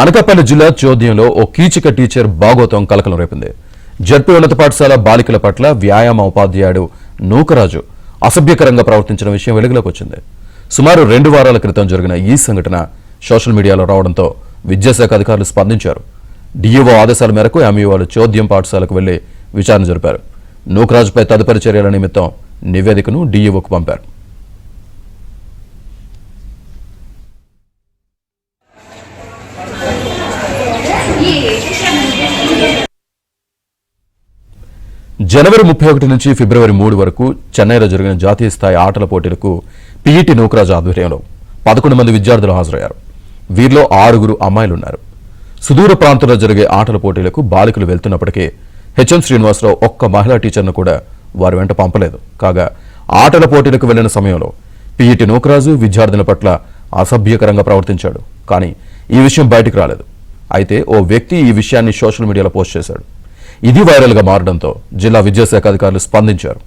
అనకాపల్లి జిల్లా చోద్యంలో ఓ కీచక టీచర్ బాగోతం కలకలం రేపింది. జడ్పీ ఉన్నత పాఠశాల బాలికల పట్ల వ్యాయామ ఉపాధ్యాయుడు నూకరాజు అసభ్యకరంగా ప్రవర్తించిన విషయం వెలుగులోకి వచ్చింది. సుమారు 2 వారాల క్రితం జరిగిన ఈ సంఘటన సోషల్ మీడియాలో రావడంతో విద్యాశాఖ అధికారులు స్పందించారు. డిఈఓ ఆదేశాల మేరకు ఎంఈఓలు చోద్యం పాఠశాలకు వెళ్లి విచారణ జరిపారు. నూకరాజుపై తదుపరి చర్యల నిమిత్తం నివేదికను డిఈఓకు పంపారు. జనవరి 31 నుంచి ఫిబ్రవరి 3 వరకు చెన్నైలో జరిగిన జాతీయ స్థాయి ఆటల పోటీలకు పీఈటీ నూకరాజు ఆధ్వర్యంలో 11 మంది విద్యార్థులు హాజరయ్యారు. వీరిలో 6 అమ్మాయిలున్నారు. సుదూర ప్రాంతంలో జరిగే ఆటల పోటీలకు బాలికలు వెళ్తున్నప్పటికీ హెచ్ఎం శ్రీనివాసరావు ఒక్క మహిళా టీచర్ను కూడా వారి వెంట పంపలేదు. కాగా ఆటల పోటీలకు వెళ్లిన సమయంలో పీఈటీ నూకరాజు విద్యార్థుల పట్ల అసభ్యకరంగా ప్రవర్తించాడు. కానీ ఈ విషయం బయటకు రాలేదు. అయితే ఓ వ్యక్తి ఈ విషయాన్ని సోషల్ మీడియాలో పోస్ట్ చేశాడు. ఇది వైరల్గా మారడంతో జిల్లా విద్యాశాఖ అధికారులు స్పందించారు.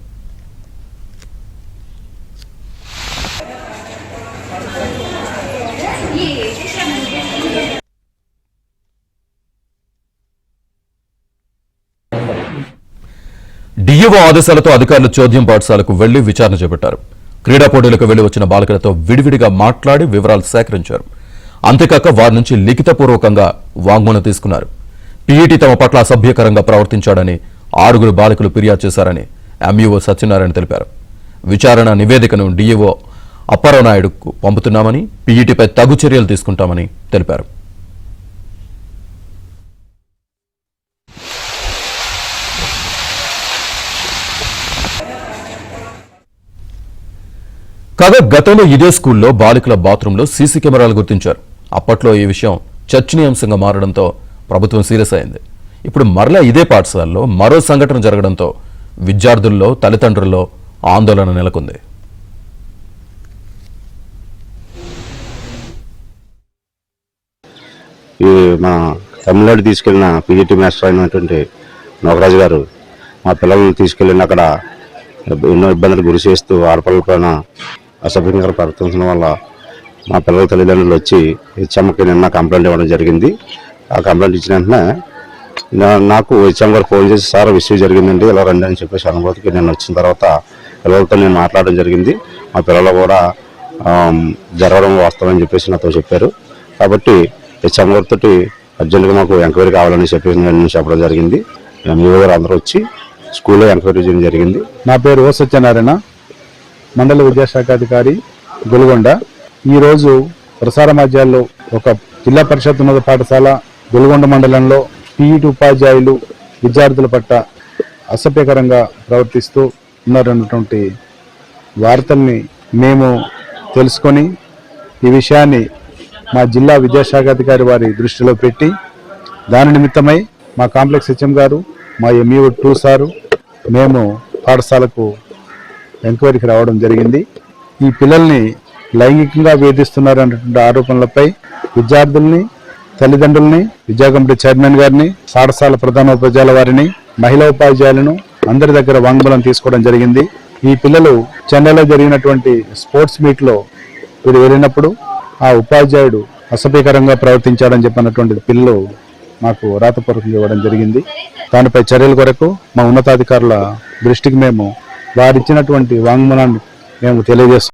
డిఈఓ ఆదేశాలతో అధికారులు చోద్యం పాఠశాలకు వెళ్లి విచారణ చేపట్టారు. క్రీడా పోటీలకు వెళ్లి వచ్చిన బాలికలతో విడివిడిగా మాట్లాడి వివరాలు సేకరించారు. అంతేకాక వారి నుంచి లిఖితపూర్వకంగా వాంగ్మూలం తీసుకున్నారు. పీఈటీ తమ పట్ల అసభ్యకరంగా ప్రవర్తించాడని 6 బాలికలు ఫిర్యాదు చేశారని ఎంఈఓ సత్యనారాయణ తెలిపారు. విచారణ నివేదికను డిఈఓ అప్పారావు నాయుడుకు పంపుతున్నామని, పీఈటీపై తగు చర్యలు తీసుకుంటామని తెలిపారు. కాగా గతంలో ఇదే స్కూల్లో బాలికల బాత్రూంలో సీసీ కెమెరాలు గుర్తించారు. అప్పట్లో ఈ విషయం చర్చనీయాంశంగా మారడంతో ప్రభుత్వం సీరియస్ అయింది. ఇప్పుడు మరలా ఇదే పాఠశాలలో మరో సంఘటన జరగడంతో విద్యార్థుల్లో తల్లిదండ్రుల్లో ఆందోళన నెలకొంది. మా తమిళనాడు తీసుకెళ్లిన పీజీటీ మాస్టర్ అయినటువంటి నోకరాజు గారు మా పిల్లలను తీసుకెళ్ళిన అక్కడ ఎన్నో ఇబ్బందులు గురి చేస్తూ ఆడపిల్లల పైన అసభ్యంగా ప్రవర్తించడం వల్ల మా పిల్లల తల్లిదండ్రులు వచ్చి హెచ్ఎంకి నిన్న కంప్లైంట్ ఇవ్వడం జరిగింది. ఆ కంప్లైంట్ ఇచ్చిన వెంటనే నాకు హెచ్ఎం గారు ఫోన్ చేసి, సార్ విషయం జరిగిందండి, ఇలా రండి అని చెప్పేసి అనుభూతికి నేను వచ్చిన తర్వాత పిల్లలతో నేను మాట్లాడడం జరిగింది. మా పిల్లలు కూడా జరగడం వాస్తవం చెప్పేసి నాతో చెప్పారు. కాబట్టి హెచ్ఎం గారితో అర్జెంట్గా మాకు ఎంక్వైరీ కావాలని చెప్పేసి నేను చెప్పడం జరిగింది. ఎంఈఓ గారు అందరూ వచ్చి స్కూల్లో ఎంక్వైరీ చేయడం జరిగింది. నా పేరు ఓ సత్యనారాయణ, మండల విద్యాశాఖ అధికారి గొలుగొండ. ఈరోజు ప్రసార మాధ్యాల్లో ఒక జిల్లా పరిషత్ ఉన్నత పాఠశాల గొలుగొండ మండలంలో పీఈటీ ఉపాధ్యాయులు విద్యార్థుల పట్ల అసభ్యకరంగా ప్రవర్తిస్తూ ఉన్నారన్నటువంటి వార్తల్ని మేము తెలుసుకొని ఈ విషయాన్ని మా జిల్లా విద్యాశాఖ అధికారి వారి దృష్టిలో పెట్టి దాని నిమిత్తమై మా కాంప్లెక్స్ హెచ్ఎం గారు, మా ఎంఈఓ 2 సారు, మేము పాఠశాలకు ఎంక్వైరీకి రావడం జరిగింది. ఈ పిల్లల్ని లైంగికంగా వేధిస్తున్నారన్నటువంటి ఆరోపణలపై విద్యార్థుల్ని, తల్లిదండ్రుల్ని, విద్యా కమిటీ చైర్మన్ గారిని, పాఠశాల ప్రధానోపాధ్యాయుల వారిని, మహిళా ఉపాధ్యాయులను అందరి దగ్గర వాంగ్మూలం తీసుకోవడం జరిగింది. ఈ పిల్లలు చెన్నైలో జరిగినటువంటి స్పోర్ట్స్ మీట్లో వీరు వెళ్ళినప్పుడు ఆ ఉపాధ్యాయుడు అసభ్యకరంగా ప్రవర్తించాడని చెప్పినటువంటి పిల్లలు మాకు రాతపూర్వకంగా ఇవ్వడం జరిగింది. దానిపై చర్యల కొరకు మా ఉన్నతాధికారుల దృష్టికి మేము వారిచ్చినటువంటి వాంగ్మూలాన్ని మేము తెలియజేస్తున్నాం.